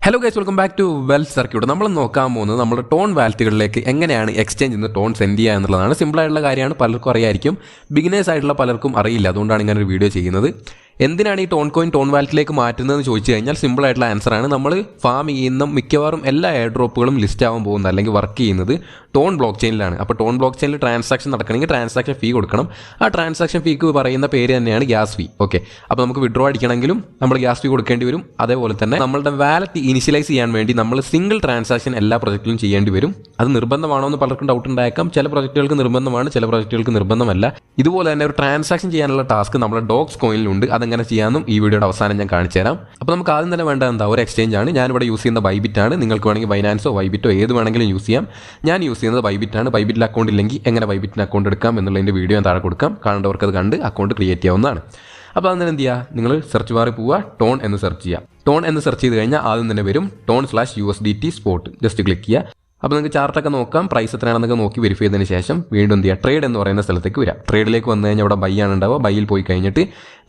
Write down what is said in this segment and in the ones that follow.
Hello guys, welcome back to wealth circuit. നമ്മൾ നോക്കാൻ പോകുന്നത് നമ്മുടെ ടോൺ വാലറ്റുകളിലേക്ക് എങ്ങനെയാണ് എക്സ്ചേഞ്ച് നിന്ന് ടോൺ സെൻഡ് ചെയ്യുക എന്നുള്ളതാണ്. സിമ്പിളായിട്ടുള്ള കാര്യമാണ്, പലർക്കും അറിയായിരിക്കും. ബിഗിനേഴ്സ് ആയിട്ടുള്ള പലർക്കും അറിയില്ല, അതുകൊണ്ടാണ് ഇങ്ങനെ ഒരു വീഡിയോ ചെയ്യുന്നത്. എന്തിനാണ് ഈ ടോൺ കോയിൻ ടോൺ വാലറ്റിലേക്ക് മാറ്റുന്നതെന്ന് ചോദിച്ചു കഴിഞ്ഞാൽ സിമ്പിൾ ആയിട്ടുള്ള ആൻസറാണ്. നമ്മൾ ഫാം ചെയ്യുന്ന മിക്കവാറും എല്ലാ എയർ ഡ്രോപ്പുകളും ലിസ്റ്റ് ആവാൻ പോകുന്നത് അല്ലെങ്കിൽ വർക്ക് ചെയ്യുന്നത് ടോൺ ബ്ലോക്ക് ചെയിനിലാണ്. അപ്പോൾ ടോൺ ബ്ലോക്ക് ചെയിനിൽ ട്രാൻസാക്ഷൻ നടക്കണമെങ്കിൽ ട്രാൻസാക്ഷൻ ഫീ കൊടുക്കണം. ആ ട്രാൻസാക്ഷൻ ഫീക്ക് പറയുന്ന പേര് തന്നെയാണ് ഗ്യാസ് ഫീ. ഓക്കെ, അപ്പോൾ നമുക്ക് വിഡ്രോ അടിക്കണമെങ്കിലും നമ്മൾ ഗ്യാസ് ഫീ കൊടുക്കേണ്ടി വരും. അതേപോലെ തന്നെ നമ്മളുടെ വാലറ്റ് ഇനിഷ്യലൈസ് ചെയ്യാൻ വേണ്ടി നമ്മൾ സിംഗിൾ ട്രാൻസാക്ഷൻ എല്ലാ പ്രൊജക്റ്റിലും ചെയ്യേണ്ടി വരും. അത് നിർബന്ധമാണോ എന്ന് പലർക്കും ഡൗട്ട് ഉണ്ടായേക്കാം. ചില പ്രൊജക്റ്റുകൾക്ക് നിർബന്ധമാണ്, ചില പ്രൊജക്റ്റുകൾക്ക് നിർബന്ധമല്ല. ഇതുപോലെ തന്നെ ഒരു ട്രാൻസാക്ഷൻ ചെയ്യാനുള്ള ടാസ്ക് നമ്മുടെ ഡോക്സ് കോയിനിലുണ്ട്. അതെങ്ങനെ ചെയ്യാമെന്നും ഈ വീഡിയോയുടെ അവസാനം ഞാൻ കാണിച്ചു തരാം. അപ്പോൾ നമുക്ക് ആദ്യം തന്നെ വേണ്ട എന്താ, ഒരു എക്സ്ചേഞ്ച് ആണ്. ഞാനിവിടെ യൂസ് ചെയ്യുന്ന ബൈബിറ്റ് ആണ്. നിങ്ങൾക്ക് വേണമെങ്കിൽ ബൈനാൻസോ വൈബിറ്റോ ഏത് വേണമെങ്കിലും യൂസ് ചെയ്യാം. ഞാൻ യൂസ് ചെയ്യുന്നത് ബൈബിറ്റ് ആണ്. ബൈബിറ്റിൽ അക്കൗണ്ട് ഇല്ലെങ്കിൽ എങ്ങനെ ബൈബിറ്റിന് അക്കൗണ്ട് എടുക്കാം എന്നുള്ളതിൻ്റെ വീഡിയോ ഞാൻ താഴെ കൊടുക്കാം. കാണേണ്ടവർക്ക് അത് കണ്ട് അക്കൗണ്ട് ക്രിയേറ്റ് ചെയ്യാവുന്നതാണ്. അപ്പോൾ അതിന് എന്ത് ചെയ്യുക, നിങ്ങൾ സെർച്ച് ബാറിൽ പോവുക, ടോൺ എന്ന് സെർച്ച് ചെയ്യുക. ടോൺ എന്ന് സെർച്ച് ചെയ്ത് കഴിഞ്ഞാൽ ആദ്യം തന്നെ വരും TON/USDT സ്പോട്ട്. ജസ്റ്റ് ക്ലിക്ക് ചെയ്യുക. അപ്പോൾ നിങ്ങൾക്ക് ചാർട്ടൊക്കെ നോക്കാം, പ്രൈസ് എത്രയാണെന്നൊക്കെ നോക്കി വെരിഫൈ ചെയ്തതിന് ശേഷം വീണ്ടും എന്ത് ചെയ്യുക, ട്രേഡ് എന്ന് പറയുന്ന സ്ഥലത്തേക്ക് വരാം. ട്രേഡിലേക്ക് വന്നു കഴിഞ്ഞാൽ ഇവിടെ ബൈ ആണ് ഉണ്ടാവുക. ബൈയിൽ പോയി കഴിഞ്ഞിട്ട്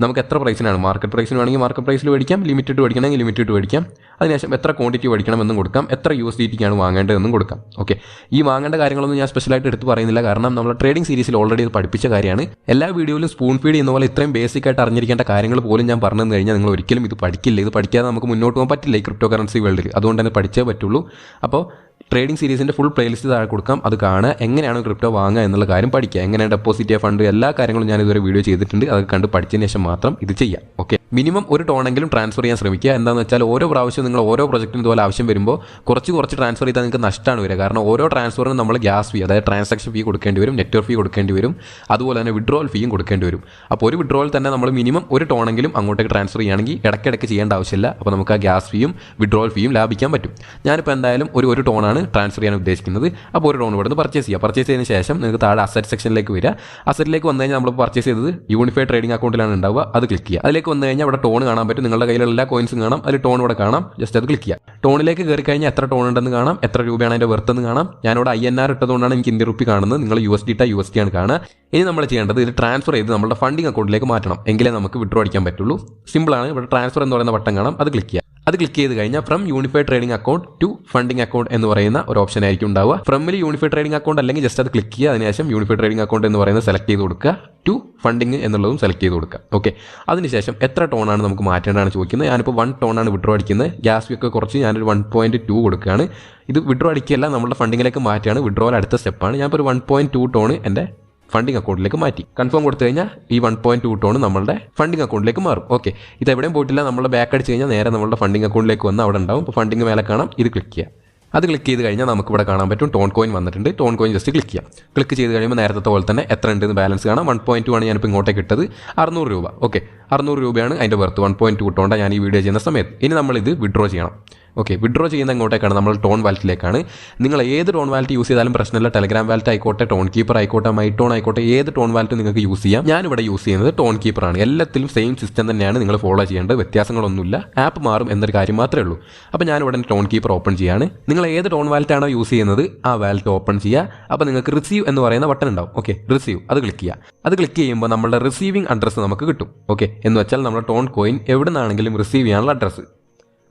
നമുക്ക് എത്ര പ്രൈസിനാണ്, മാർക്കറ്റ് പ്രൈസിന് വേണമെങ്കിൽ മാർക്കറ്റ് പ്രൈസിൽ മേടിക്കാം, ലിമിറ്റഡ് മേടിക്കണമെങ്കിൽ ലിമിറ്റഡ് മേടിക്കാം. അതിനുശേഷം എത്ര ക്വാണ്ടിറ്റി മേടിക്കണമെന്നും കൊടുക്കാം, എത്ര USDTക്കാണ് വാങ്ങേണ്ടതെന്നും കൊടുക്കാം. ഓക്കെ, ഈ വാങ്ങേണ്ട കാര്യങ്ങളൊന്നും ഞാൻ സ്പെഷ്യലായിട്ട് എടുത്ത് പറയുന്നില്ല, കാരണം നമ്മൾ ട്രേഡിംഗ് സീരീസിൽ ഓൾറെഡി അത് പഠിപ്പിച്ച കാര്യമാണ്. എല്ലാ വീഡിയോയിലും സ്പൂൺ ഫീഡ് ചെയ്യുന്ന പോലെ ഇത്രയും ബേസിക് ആയിട്ട് അറിഞ്ഞിരിക്കേണ്ട കാര്യങ്ങൾ പോലും ഞാൻ പറഞ്ഞു കഴിഞ്ഞാൽ നിങ്ങൾ ഒരിക്കലും ഇത് പഠിക്കില്ല. ഇത് പഠിക്കാതെ നമുക്ക് മുന്നോട്ട് പോകാൻ പറ്റില്ല ഈ ക്രിപ്റ്റോ കറൻസി വേൾഡിൽ. അതുകൊണ്ട് തന്നെ പഠിച്ചേ പറ്റുള്ളൂ. അപ്പോൾ ട്രേഡിംഗ് സീരീസിൻ്റെ ഫുൾ പ്ലേലിസ്റ്റ് താഴെ കൊടുക്കാം. അത് കാണുക, എങ്ങനെയാണ് ക്രിപ്റ്റോ വാങ്ങുക എന്നുള്ള കാര്യം പഠിക്കുക, എങ്ങനെയാണ് ഡെപ്പോസിറ്റ് ചെയ്യുക, ഫണ്ട്, എല്ലാ കാര്യങ്ങളും ഞാൻ ഇതുവരെ വീഡിയോ ചെയ്തിട്ടുണ്ട്. അത് കണ്ട് പഠിച്ചതിന് ശേഷം മാത്രം ഇത് ചെയ്യാം. ഓക്കെ, മിനിമം ഒരു ടോണെങ്കിലും ട്രാൻസ്ഫർ ചെയ്യാൻ ശ്രമിക്കുക. എന്താണെന്ന് വെച്ചാൽ ഓരോ പ്രാവശ്യം നിങ്ങൾ ഓരോ പ്രൊജക്റ്റിന് ഇതുപോലെ ആവശ്യം വരുമ്പോൾ കുറച്ച് ട്രാൻസ്ഫർ ചെയ്താൽ നിങ്ങൾക്ക് നഷ്ടമാണ് വരിക. കാരണം ഓരോ ട്രാൻസ്ഫറിനും നമ്മൾ ഗ്യാസ് ഫീ, അതായത് ട്രാൻസാക്ഷൻ ഫീ കൊടുക്കേണ്ടി വരും, നെറ്റ്വർക്ക് ഫീ കൊടുക്കേണ്ടി വരും, അതുപോലെ തന്നെ വിഡ്രോവൽ ഫീയും കൊടുക്കേണ്ടി വരും. അപ്പോൾ ഒരു വിഡ്രോവൽ തന്നെ നമ്മൾ മിനിമം ഒരു ടോണെങ്കിലും അങ്ങോട്ടേക്ക് ട്രാൻസ്ഫർ ചെയ്യുകയാണെങ്കിൽ ഇടയ്ക്കിടയ്ക്ക് ചെയ്യേണ്ട ആവശ്യമില്ല. അപ്പോൾ നമുക്ക് ആ ഗ്യാസ് ഫീയും വിഡ്രോവൽ ഫീയും ലാഭിക്കാൻ പറ്റും. ഞാനിപ്പോൾ എന്തായാലും ഒരു ടോണാണ് ട്രാൻസ്ഫർ ചെയ്യാൻ ഉദ്ദേശിക്കുന്നത്. അപ്പോൾ ഒരു ടോൺ ഇവിടുന്ന് പർച്ചേസ് ചെയ്യുക. പർച്ചേസ് ചെയ്തതിന് ശേഷം നിങ്ങൾക്ക് താഴെ അസറ്റ് സെക്ഷനിലേക്ക് വരിക. അസറ്റിലേക്ക് വന്നു കഴിഞ്ഞാൽ നമ്മൾ പർച്ചേസ് ചെയ്തത് യൂണിഫൈഡ് ട്രേഡിംഗ് അക്കൗണ്ടിലാണ് ഉണ്ടാവുക. അത് ക്ലിക്ക് ചെയ്യുക. അതിലേക്ക് വന്നു കഴിഞ്ഞാൽ ഇവിടെ ടോൺ കാണാൻ പറ്റും. നിങ്ങളുടെ കയ്യിലുള്ള എല്ലാ കോയിൻസും കാണാം, അതിൽ ടോൺ ഇവിടെ കാണാം. ജസ്റ്റ് അത് ക്ലിക്ക് ചെയ്യുക. ടോണിലേക്ക് കയറി കഴിഞ്ഞാൽ എത്ര ടോൺ ഉണ്ടെന്ന് കാണാം, എത്ര രൂപയാണ് അതിൻ്റെ വെർത്ത് എന്ന് കാണാം. ഞാനിവിടെ INR ഇട്ടതുകൊണ്ടാണ് എനിക്ക് ഇന്ത്യൻ റുപ്പി കാണുന്നത്. നിങ്ങൾ USD ആണ് കാണുക. ഇനി നമ്മൾ ചെയ്യേണ്ടത് ഇത് ട്രാൻസ്ഫർ ചെയ്ത് നമ്മുടെ ഫണ്ടിങ് അക്കൗണ്ടിലേക്ക് മാറ്റണം. എങ്കിലേ നമുക്ക് വിഡ്രോ അടിക്കാൻ പറ്റുള്ളൂ. സിമ്പിളാണ്. ഇവിടെ ട്രാൻസ്ഫർ എന്ന് പറയുന്ന ബട്ടൺ കാണാം, അത് ക്ലിക്ക് ചെയ്യുക. അത് ക്ലിക്ക് ചെയ്ത് കഴിഞ്ഞാൽ from unified trading account to funding account എന്ന് പറയുന്ന ഒരു ഓപ്ഷൻ ആയിരിക്കും ഉണ്ടാവുക. ഫ്രമിൽ യൂണിഫൈഡ് ട്രേഡിംഗ് അക്കൗണ്ട് അല്ലെങ്കിൽ ജസ്റ്റ് അത് ക്ലിക്ക് ചെയ്യുക. അതിനുശേഷം യൂണിഫൈഡ് ട്രേഡിംഗ് അക്കൗണ്ട് എന്ന് പറയുന്നത് സെലക്ട് ചെയ്ത് കൊടുക്കുക. ടു ഫണ്ടിംഗ് എന്നുള്ളതും സെലക്ട് ചെയ്ത് കൊടുക്കുക. ഓക്കെ, അതിനുശേഷം എത്ര ടോണാണ് നമുക്ക് മാറ്റേണ്ടതാണ് ചോദിക്കുന്നത്. ഞാനിപ്പോൾ 1 ടോണാണ് വിഡ്രോ അടിക്കുന്നത്. ഗ്യാസ് ഫീ ഒക്കെ കുറച്ച് ഞാനൊരു 1.2 കൊടുക്കുകയാണ്. ഇത് വിഡ്രോ അടിക്കുകയല്ല, നമ്മുടെ ഫണ്ടിങ്ങിലേക്ക് മാറ്റുകയാണ്. വിഡ്രോയിൽ അടുത്ത സ്റ്റെപ്പാണ്. ഞാനിപ്പോൾ ഒരു 1.2 ടോൺ എൻ്റെ ഫണ്ടിംഗ് അക്കൗണ്ടിലേക്ക് മാറ്റി. കൺഫേം കൊടുത്തു കഴിഞ്ഞാൽ ഈ 1.2 ടോൺ നമ്മളുടെ ഫണ്ടിംഗ് അക്കൗണ്ടിലേക്ക് മാറും. ഓക്കെ, ഇത് എവിടെയും പോയിട്ടില്ല. നമ്മൾ ബാക്ക് അടിച്ച് കഴിഞ്ഞാൽ നേരെ നമ്മുടെ ഫണ്ടിംഗ് അക്കൗണ്ടിലേക്ക് വന്ന് അവിടെ ഉണ്ടാവും. ഇപ്പോൾ ഫണ്ടിംഗ് മേലെ കാണാം, ഇത് ക്ലിക്ക് ചെയ്യുക. അത് ക്ലിക്ക് ചെയ്ത് കഴിഞ്ഞാൽ നമുക്ക് ഇവിടെ കാണാൻ പറ്റും ടോൺ കോയിൻ വന്നിട്ടുണ്ട്. ടോൺ കോയിൻ ജസ്റ്റ് ക്ലിക്ക് ചെയ്യാം. ക്ലിക്ക് ചെയ്ത് കഴിയുമ്പോൾ നേരത്തെ പോലെ തന്നെ എത്ര ഉണ്ടെന്ന് ബാലൻസ് കാണാം. 1.2 ആണ് ഞാനിപ്പോൾ ഇങ്ങോട്ടേക്ക് ഇട്ടത്. 600 രൂപ. ഓക്കെ, 600 രൂപയാണ് അതിൻ്റെ വെർത്ത്. 1.2 ടോണ്ട ഞാൻ ഈ വീഡിയോ ചെയ്യുന്ന സമയത്ത്. ഇനി നമ്മളിത് വിഡ്രോ ചെയ്യണം. ഓക്കെ, വിഡ്രോ ചെയ്യുന്ന എങ്ങോട്ടേക്കാണ്, നമ്മൾ ടോൺ വാലറ്റിലേക്കാണ്. നിങ്ങൾ ഏത് ടോൺ വാലറ്റ് യൂസ് ചെയ്താലും പ്രശ്നമില്ല. ടെലഗ്രാം വാലറ്റ് ആയിക്കോട്ടെ, ടോൺ കീപ്പർ ആയിക്കോട്ടെ, മൈടോൺ ആയിക്കോട്ടെ, ഏത് ടോൺ വാലറ്റ് നിങ്ങൾക്ക് യൂസ് ചെയ്യാം. ഞാനിവിടെ യൂസ് ചെയ്യുന്നത് ടോൺ കീപ്പറാണ്. എല്ലാത്തിലും സെയിം സിസ്റ്റം തന്നെയാണ് നിങ്ങൾ ഫോളോ ചെയ്യേണ്ടത്. വ്യത്യാസങ്ങളൊന്നുമില്ല. ആപ്പ് മാറും എന്നൊരു കാര്യം മാത്രമേ ഉള്ളൂ. അപ്പോൾ ഞാനിവിടെ ടോൺ കീപ്പർ ഓപ്പൺ ചെയ്യാണ്. നിങ്ങൾ ഏത് ടോൺ വാലറ്റ് ആണോ യൂസ് ചെയ്യുന്നത് ആ വാലറ്റ് ഓപ്പൺ ചെയ്യുക. അപ്പോൾ നിങ്ങൾക്ക് റിസീവ് എന്ന് പറയുന്ന ബട്ടൺ ഉണ്ടാവും. ഓക്കെ, റിസീവ്, അത് ക്ലിക്ക് ചെയ്യുക. അത് ക്ലിക്ക് ചെയ്യുമ്പോൾ നമ്മുടെ റിസീവിംഗ് അഡ്രസ്സ് നമുക്ക് കിട്ടും. ഓക്കെ, എന്ന് വെച്ചാൽ നമ്മുടെ ടോൺ കോയിൻ എവിടെ നിന്നാണെങ്കിലും റിസീവ് ചെയ്യാനുള്ള അഡ്രസ്സ്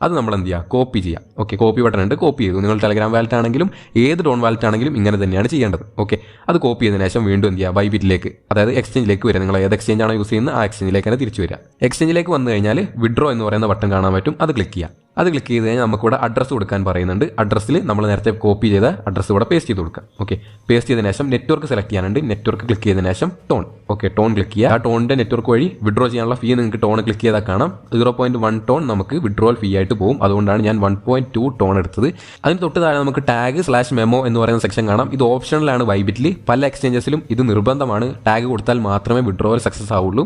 അത് നമ്മൾ എന്ത് ചെയ്യുക, കോപ്പി ചെയ്യാം. ഓക്കെ, കോപ്പി ബട്ടൺ ഉണ്ട്, കോപ്പി ചെയ്തു. നിങ്ങൾ ടെലഗ്രാം വാലറ്റ് ആണെങ്കിലും ഏത് ടോൺ വാലറ്റ് ആണെങ്കിലും ഇങ്ങനെ തന്നെയാണ് ചെയ്യേണ്ടത്. ഓക്കെ, അത് കോപ്പി ചെയ്തതിനു ശേഷം വീണ്ടും എന്ത് ചെയ്യുക, ബൈബിറ്റിലേക്ക്, അതായത് എക്സ്ചേഞ്ചിലേക്ക് വരിക. നിങ്ങൾ ഏത് എക്സ്ചേഞ്ച് ആണോ യൂസ് ചെയ്യുന്നത് ആ എക്സ്ചേഞ്ചിലേക്ക് തന്നെ തിരിച്ചു വരിക. എക്സ്ചേഞ്ചിലേക്ക് വന്നു കഴിഞ്ഞാൽ വിഡ്രോ എന്ന് പറയുന്ന ബട്ടൺ കാണാൻ പറ്റും, അത് ക്ലിക്ക് ചെയ്യുക. അത് ക്ലിക്ക് ചെയ്ത് കഴിഞ്ഞാൽ നമുക്കിവിടെ അഡ്രസ്സ് കൊടുക്കാൻ പറയുന്നുണ്ട്. അഡ്രസ്സിൽ നമ്മൾ നേരത്തെ കോപ്പി ചെയ്ത അഡ്രസ്സ് ഇവിടെ പേസ്റ്റ് ചെയ്ത് കൊടുക്കുക. ഓക്കെ, പേസ്റ്റ് ചെയ്തതിനു ശേഷം നെറ്റ്വർക്ക് സെലക്ട് ചെയ്യാനുണ്ട്. നെറ്റ്വർക്ക് ക്ലിക്ക് ചെയ്തതിനു ശേഷം ടോൺ. ഓക്കെ, ടോൺ ക്ലിക്ക് ചെയ്യുക. ആ ടോണിൻ്റെ നെറ്റ്വർക്ക് വഴി വിഡ്രോ ചെയ്യാനുള്ള ഫീ നിങ്ങൾക്ക് ടോൺ ക്ലിക്ക് ചെയ്താൽ കാണാം. 0.1 ടോൺ നമുക്ക് വിഡ്രോവൽ ഫീ ആയിട്ട് പോകും. അതുകൊണ്ടാണ് ഞാൻ 1.2 ടോൺ എടുത്തത്. അതിന് തൊട്ട് താഴെ നമുക്ക് ടാഗ്/മെമോ എന്ന് പറയുന്ന സെക്ഷൻ കാണാം. ഇത് ഓപ്ഷണലാണ് ബൈബിറ്റിൽ. പല എക്സ്ചേഞ്ചസിലും ഇത് നിർബന്ധമാണ്. ടാഗ് കൊടുത്താൽ മാത്രമേ വിഡ്രോവൽ സക്സസ് ആവുള്ളൂ.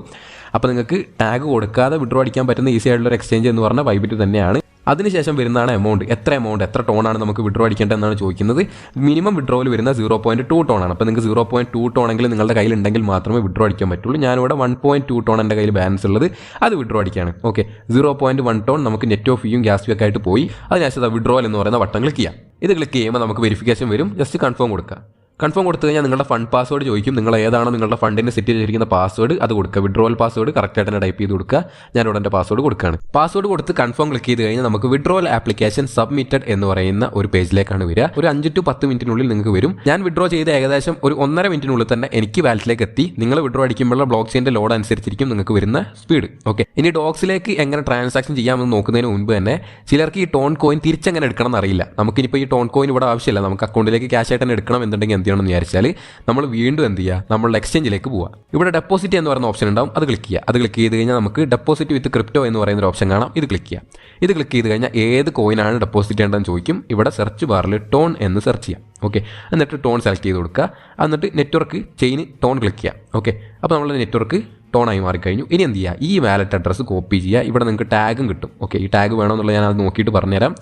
അപ്പോൾ നിങ്ങൾക്ക് ടാഗ് കൊടുക്കാതെ വിഡ്രോ അടിക്കാൻ പറ്റുന്ന ഈസി ആയിട്ടുള്ള ഒരു എക്സ്ചേഞ്ച് എന്ന് പറഞ്ഞാൽ ബൈബിറ്റ് തന്നെയാണ്. അതിനുശേഷം വരുന്നതാണ് എമൗണ്ട്. എത്ര ടോണാണ് നമുക്ക് വിഡ്രോ അടിക്കേണ്ടതെന്നാണ് ചോദിക്കുന്നത്. മിനിമം വിഡ്രോയിൽ വരുന്ന 0.2 ടോണാണ്. അപ്പോൾ നിങ്ങൾക്ക് 0.2 ടോണെങ്കിലും നിങ്ങളുടെ കയ്യിൽ ഉണ്ടെങ്കിൽ മാത്രമേ വിഡ്രോ അടിക്കാൻ പറ്റുള്ളൂ. ഞാനിവിടെ 1.2 ടോൺ എൻ്റെ കയ്യിൽ ബാലൻസ് ഉള്ളത്, അത് വിഡ്രോ അടിക്കുകയാണ്. ഓക്കെ, 0.1 ടോൺ നമുക്ക് നെറ്റ് ഓഫ് ഫീയും ഗ്യാസ് ഫീ ഒക്കെ ആയിട്ട് പോയി. അതിനുശേഷം വിഡ്രോവൽ എന്ന് പറയുന്ന ബട്ടൺ ക്ലിക്ക് ചെയ്യാം. ഇത് ക്ലിക്ക് ചെയ്യുമ്പോൾ നമുക്ക് വെരിഫിക്കേഷൻ വരും. ജസ്റ്റ് കൺഫേം കൊടുക്കുക. കൺഫേം കൊടുത്തു കഴിഞ്ഞാൽ നിങ്ങളുടെ ഫണ്ട് പാസ്വേഡ് ചോദിക്കും. നിങ്ങൾ ഏതാണ് നിങ്ങളുടെ ഫണ്ടിന് സെറ്റ് ചെയ്തിരിക്കുന്ന പാസ്വേഡ് അത് കൊടുക്കുക. വിഡ്രോവൽ പാസ്വേഡ് കറക്റ്റായിട്ട് തന്നെ ടൈപ്പ് ചെയ്ത് കൊടുക്കുക. ഞാനിവിടെ എൻ്റെ പാസ്വേഡ് കൊടുക്കുകയാണ്. പാസ്വേഡ് കൊടുത്ത് കൺഫേം ക്ലിക്ക് ചെയ്ത് കഴിഞ്ഞാൽ നമുക്ക് വിഡ്രോവൽ ആപ്ലിക്കേഷൻ സബ്മിറ്റഡ് എന്ന് പറയുന്ന ഒരു പേജിലേക്കാണ് വരിക. ഒരു 5 to 10 മിനിറ്റിനുള്ളിൽ നിങ്ങൾക്ക് വരും. ഞാൻ വിഡ്രോ ചെയ്ത് ഏകദേശം ഒരു 1.5 മിനിറ്റിനുള്ളിൽ തന്നെ എനിക്ക് വാലറ്റിലേക്ക് എത്തി. നിങ്ങൾ വിഡ്രോ അടിക്കുമ്പോഴുള്ള ബ്ലോക്ക് ചെയിൻ്റെ ലോഡ് അനുസരിച്ചിരിക്കും നിങ്ങൾക്ക് വരുന്ന സ്പീഡ്. ഓക്കെ, ഇനി ഡോക്സിലേക്ക് എങ്ങനെ ട്രാൻസാക്ഷൻ ചെയ്യാമെന്ന് നോക്കുന്നതിന് മുൻപ് തന്നെ ചിലർക്ക് ഈ ടോൺ കോയിൻ തിരിച്ചെങ്ങനെ എടുക്കണം എന്നറിയില്ല. നമുക്കിനിപ്പോൾ ഈ ടോൺ കോയിൻ ഇവിടെ ആവശ്യമില്ല, നമുക്ക് അക്കൗണ്ടിലേക്ക് ക്യാഷ് ആയിട്ട് തന്നെ എടുക്കണം എന്നുണ്ടെങ്കിൽ ചെയ്യണമെന്ന് വിചാരിച്ചാൽ നമ്മൾ വീണ്ടും എന്ത് ചെയ്യുക, നമ്മളുടെ എക്സ്ചേഞ്ചിലേക്ക് പോവുക. ഇവിടെ ഡെപ്പോസിറ്റ് എന്ന് പറയുന്ന ഓപ്ഷൻ ഉണ്ടാവും, അത് ക്ലിക്ക് ചെയ്യുക. അത് ക്ലിക്ക് ചെയ്ത് കഴിഞ്ഞാൽ നമുക്ക് ഡെപ്പോസിറ്റ് വിത്ത് ക്രിപ്റ്റോ എന്ന് പറയുന്ന ഒരു ഓപ്ഷൻ കാണാം, ഇത് ക്ലിക്ക് ചെയ്യുക. ഇത് ക്ലിക്ക് ചെയ്ത് കഴിഞ്ഞാൽ ഏത് കോയിനാണ് ഡെപ്പോസിറ്റ് ചെയ്യേണ്ടതെന്ന് ചോദിക്കും. ഇവിടെ സെർച്ച് ബാറിൽ ടോൺ എന്ന് സെർച്ച് ചെയ്യാം. ഓക്കെ, എന്നിട്ട് ടോൺ സെലക്ട് ചെയ്ത് കൊടുക്കുക. എന്നിട്ട് നെറ്റ്വർക്ക് ചെയിൻ ടോൺ ക്ലിക്ക് ചെയ്യാം. ഓക്കെ, അപ്പോൾ നമ്മളുടെ നെറ്റ്വർക്ക് ടോണായി മാറിക്കഴിഞ്ഞു. ഇനി എന്ത് ചെയ്യുക, ഈ വാലറ്റ് അഡ്രസ്സ് കോപ്പി ചെയ്യുക. ഇവിടെ നിങ്ങൾക്ക് ടാഗും കിട്ടും. ഓക്കെ, ഈ ടാഗ് വേണമെന്നുള്ളത് ഞാൻ അത് നോക്കിയിട്ട് പറഞ്ഞുതരാം.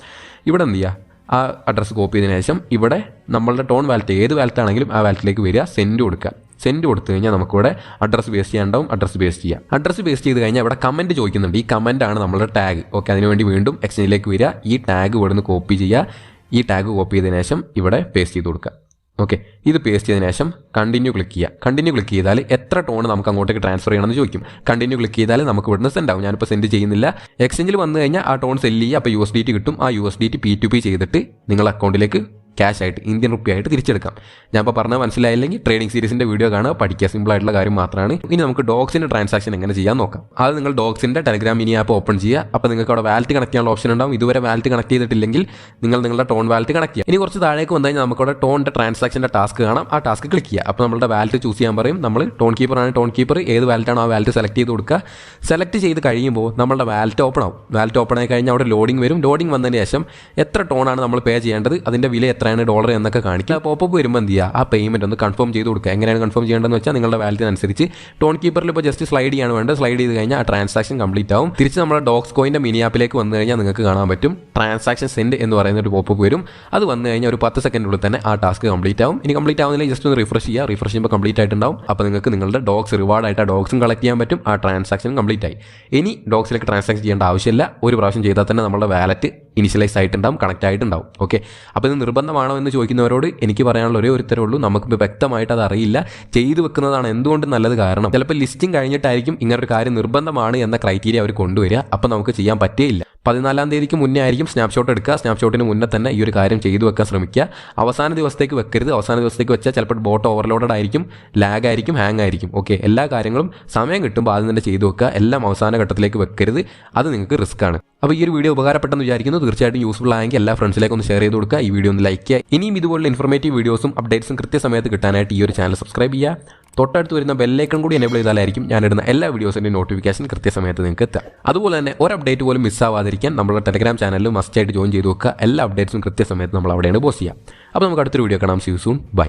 ഇവിടെ എന്ത് ചെയ്യുക, ആ അഡ്രസ്സ് കോപ്പി ചെയ്തതിനു ശേഷം ഇവിടെ നമ്മളുടെ ടോൺ വാലറ്റ് ഏത് വാലറ്റ് ആണെങ്കിലും ആ വാലറ്റിലേക്ക് വരിക, സെൻഡ് കൊടുക്കുക. സെൻഡ് കൊടുത്തു കഴിഞ്ഞാൽ നമുക്കിവിടെ അഡ്രസ്സ് പേസ്റ്റ് ചെയ്യാണ്ടാവും. അഡ്രസ്സ് പേസ്റ്റ് ചെയ്യുക. അഡ്രസ്സ് പേസ്റ്റ് ചെയ്ത് കഴിഞ്ഞാൽ ഇവിടെ കമൻറ്റ് ചോദിക്കുന്നുണ്ട്. ഈ കമൻറ്റാണ് നമ്മളുടെ ടാഗ്. ഓക്കെ, അതിനുവേണ്ടി വീണ്ടും എക്സ്ചേഞ്ചിലേക്ക് വരിക. ഈ ടാഗ് ഇവിടെ നിന്ന് കോപ്പി ചെയ്യുക. ഈ ടാഗ് കോപ്പി ചെയ്തതിനു ശേഷം ഇവിടെ പേസ്റ്റ് ചെയ്ത് കൊടുക്കുക. ഓക്കെ, ഇത് പേസ്റ്റ് ചെയ്തതിനു ശേഷം കണ്ടിന്യൂ ക്ലിക്ക് ചെയ്യുക. കണ്ടിന്യൂ ക്ലിക്ക് ചെയ്താൽ എത്ര ടോൺ നമുക്ക് അങ്ങോട്ടേക്ക് ട്രാൻസ്ഫർ ചെയ്യണമെന്ന് ചോദിക്കും. കണ്ടിന്യൂ ക്ലിക്ക് ചെയ്താൽ നമുക്ക് ഇവിടുന്ന് സെൻഡ് ആവും. ഞാനിപ്പോൾ സെൻഡ് ചെയ്യുന്നില്ല. എക്സ്ചേഞ്ചിൽ വന്നു കഴിഞ്ഞാൽ ആ ടോൺ സെല്ല് ചെയ്യുക. അപ്പോൾ USDT കിട്ടും. ആ USDT P2P ചെയ്തിട്ട് നിങ്ങൾ അക്കൗണ്ടിലേക്ക് ക്യാഷ് ആയിട്ട് ഇന്ത്യൻ റുപ്പി ആയിട്ട് തിരിച്ചെടുക്കാം. ഞാൻ ഇപ്പോൾ പറഞ്ഞത് മനസ്സിലായില്ലെങ്കിൽ ട്രേഡിംഗ് സീരീസിൻ്റെ വീഡിയോ കാണുക, പഠിക്കുക. സിമ്പിൾ ആയിട്ടുള്ള കാര്യം മാത്രമാണ്. ഇനി നമുക്ക് ഡോക്സിൻ്റെ ട്രാൻസാക്ഷൻ എങ്ങനെ ചെയ്യാൻ നോക്കാം. അത് നിങ്ങൾ ഡോക്സിൻ്റെ ടെലഗ്രാം മിനി ആപ്പ് ഓപ്പൺ ചെയ്യുക. അപ്പോൾ നിങ്ങൾക്ക് അവിടെ വാലറ്റ് കണക്ട് ചെയ്യാനുള്ള ഓപ്ഷൻ ഉണ്ടാവും. ഇതുവരെ വാലറ്റ് കണക്ട് ചെയ്തിട്ടില്ലെങ്കിൽ നിങ്ങൾ നിങ്ങളുടെ ടോൺ വാലറ്റ് കണക്ട് ചെയ്യുക. ഇനി കുറച്ച് താഴേക്ക് വന്നു കഴിഞ്ഞാൽ നമുക്കവിടെ ടോണിൻ്റെ ട്രാൻസാക്ഷൻ്റെ ടാസ്ക് കാണാം. ആ ടാസ്ക് ക്ലിക്ക് ചെയ്യുക. അപ്പോൾ നമ്മുടെ വാലറ്റ് ചൂസ് ചെയ്യാൻ പറയും. നമ്മൾ ടോൺ കീപ്പറാണ്, ടോൺ കീപ്പർ ഏത് വാലറ്റാണോ ആ വാലറ്റ് സെലക്ട് ചെയ്ത് കൊടുക്കുക. സെലക്ട് ചെയ്ത് കഴിയുമ്പോൾ നമ്മുടെ വാലറ്റ് ഓപ്പൺ ആവും. വാലറ്റ് ഓപ്പൺ ആയി കഴിഞ്ഞാൽ അവിടെ ലോഡിംഗ് വരും. ലോഡിംഗ് വന്നതിന് ശേഷം എത്ര ടോണാണ് നമ്മൾ പേ ചെയ്യേണ്ടത്, അതിൻ്റെ വില എത്രയാണ് ഡോളർ എന്നൊക്കെ കാണിക്കുക. പോപ്പപ്പ് വരുമ്പോൾ എന്ത് ചെയ്യുക, ആ പേയ്മെൻറ്റ് ഒന്ന് കൺഫേം ചെയ്ത് കൊടുക്കുക. എങ്ങനെയാണ് കൺഫേം ചെയ്യേണ്ടതെന്ന് വെച്ചാൽ നിങ്ങളുടെ വാലറ്റിനനുസരിച്ച് ടോൺ കീപ്പറിൽ ഇപ്പോൾ ജസ്റ്റ് സ്ലൈഡ് ചെയ്യാണ് വേണ്ടത്. സ്ലൈഡ് ചെയ്ത് കഴിഞ്ഞാൽ ആ ട്രാൻസാക്ഷൻ കംപ്ലീറ്റ് ആവും. തിരിച്ച് നമ്മുടെ ഡോക്സ് കോയിൻ്റെ മിനി ആപ്പിലേക്ക് വന്നു കഴിഞ്ഞാൽ നിങ്ങൾക്ക് കാണാൻ പറ്റും ട്രാൻസാക്ഷൻ സെൻഡ് എന്ന് പറയുന്ന ഒരു പോപ്പപ്പ് വരും. അത് വന്നു കഴിഞ്ഞാൽ ഒരു 10 സെക്കൻഡിനുള്ളിൽ തന്നെ ആ ടാസ്ക് കംപ്ലീറ്റ് ആവും. ഇനി കംപ്ലീറ്റ് ആവുന്നില്ല ജസ്റ്റ് ഒന്ന് റിഫ്രഷ് ചെയ്യുക. റിഫ്രഷ് ചെയ്യുമ്പോൾ കംപ്ലീറ്റ് ആയിട്ടുണ്ടാവും. അപ്പോൾ നിങ്ങൾക്ക് നിങ്ങളുടെ ഡോക്സ് റിവാർഡായിട്ട് ആ ഡോക്സും കളക്ട് ചെയ്യാൻ പറ്റും. ആ ട്രാൻസാക്ഷൻ കംപ്ലീറ്റ് ആയി. ഇനി ഡോക്സിലേക്ക് ട്രാൻസാക്ഷൻ ചെയ്യേണ്ട ആവശ്യമില്ല. ഒരു പ്രാവശ്യം ചെയ്താൽ തന്നെ നമ്മുടെ വാലറ്റ് ഇനിഷ്യലൈസ് ആയിട്ടുണ്ടാവും, കണക്റ്റ് ആയിട്ടുണ്ടാവും. ഓക്കെ, അപ്പോൾ ഇത് നിർബന്ധമാണോ എന്ന് ചോദിക്കുന്നവരോട് എനിക്ക് പറയാനുള്ള ഒരേ ഒരു ഉത്തരവേ ഉള്ളൂ, നമുക്കിപ്പോൾ വ്യക്തമായിട്ട് അത് അറിയില്ല. ചെയ്തു വെക്കുന്നതാണ് എന്തുകൊണ്ട് നല്ലത്. കാരണം ചിലപ്പോൾ ലിസ്റ്റിംഗ് കഴിഞ്ഞിട്ടായിരിക്കും ഇങ്ങനൊരു കാര്യം നിർബന്ധമാണ് എന്ന ക്രൈറ്റീരിയ അവർ കൊണ്ടുവരിക. അപ്പോൾ നമുക്ക് ചെയ്യാൻ പറ്റുകയില്ല. 14-ാം തീയതിക്ക് മുന്നേ ആയിരിക്കും സ്നാപ്ഷോട്ട് എടുക്കുക. സ്നാപ്ഷോട്ടിന് മുന്നേ തന്നെ ഈ ഒരു കാര്യം ചെയ്തു വെക്കാൻ ശ്രമിക്കുക. അവസാന ദിവസത്തേക്ക് വെക്കരുത്. അവസാന ദിവസത്തേക്ക് വെച്ചാൽ ചിലപ്പോൾ ബോട്ട് ഓവർലോഡഡ് ആയിരിക്കും, ലാഗ് ആയിരിക്കും, ഹാങ് ആയിരിക്കും. ഓക്കെ, എല്ലാ കാര്യങ്ങളും സമയം കിട്ടുമ്പോൾ ആദ്യം തന്നെ ചെയ്തു വെക്കുക. എല്ലാം അവസാന ഘട്ടത്തിലേക്ക് വെക്കരുത്. അത് നിങ്ങൾക്ക് റിസ്ക് ആണ്. അപ്പോൾ ഈ ഒരു വീഡിയോ ഉപകാരപ്പെട്ടെന്ന് വിചാരിക്കുന്നു. തീർച്ചയായിട്ടും യൂസ്ഫുൾ ആയെങ്കിൽ എല്ലാ ഫ്രണ്ട്സിലേക്കും ഒന്ന് ഷെയർ ചെയ്ത് കൊടുക്കുക. ഈ വീഡിയോ ഒന്ന് ലൈക്ക് ചെയ്യുക. ഇനിയും ഇതുപോലുള്ള ഇൻഫോർമേറ്റീവ് വീഡിയോസും അപ്ഡേറ്റ്സും കൃത്യസമയത്ത് കിട്ടാനായിട്ട് ഈ ഒരു ചാനൽ സബ്സ്ക്രൈബ് ചെയ്യുക. തൊട്ടടുത്ത് വരുന്ന ബെല്ലൈക്കൺ കൂടി എനേബിൾ ചെയ്താലായിരിക്കും ഞാനിടുന്ന എല്ലാ വീഡിയോസിൻ്റെ നോട്ടിഫിക്കേഷൻ കൃത്യസമയത്ത് നിങ്ങൾക്ക് എത്തുക. അതുപോലെ തന്നെ ഒരു അപ്ഡേറ്റ് പോലും മിസ്സാവാതിരിക്കാൻ നമ്മുടെ ടെലഗ്രാം ചാനലിൽ മസ്റ്റായിട്ട് ജോയിൻ ചെയ്ത് വെക്കുക. എല്ലാ അപ്ഡേറ്റ്സും കൃത്യസമയത്ത് നമ്മൾ അവിടെയാണ് പോസ്റ്റ് ചെയ്യുക. അപ്പോൾ നമുക്ക് അടുത്തൊരു വീഡിയോ കാണാം. See you soon. ബൈ.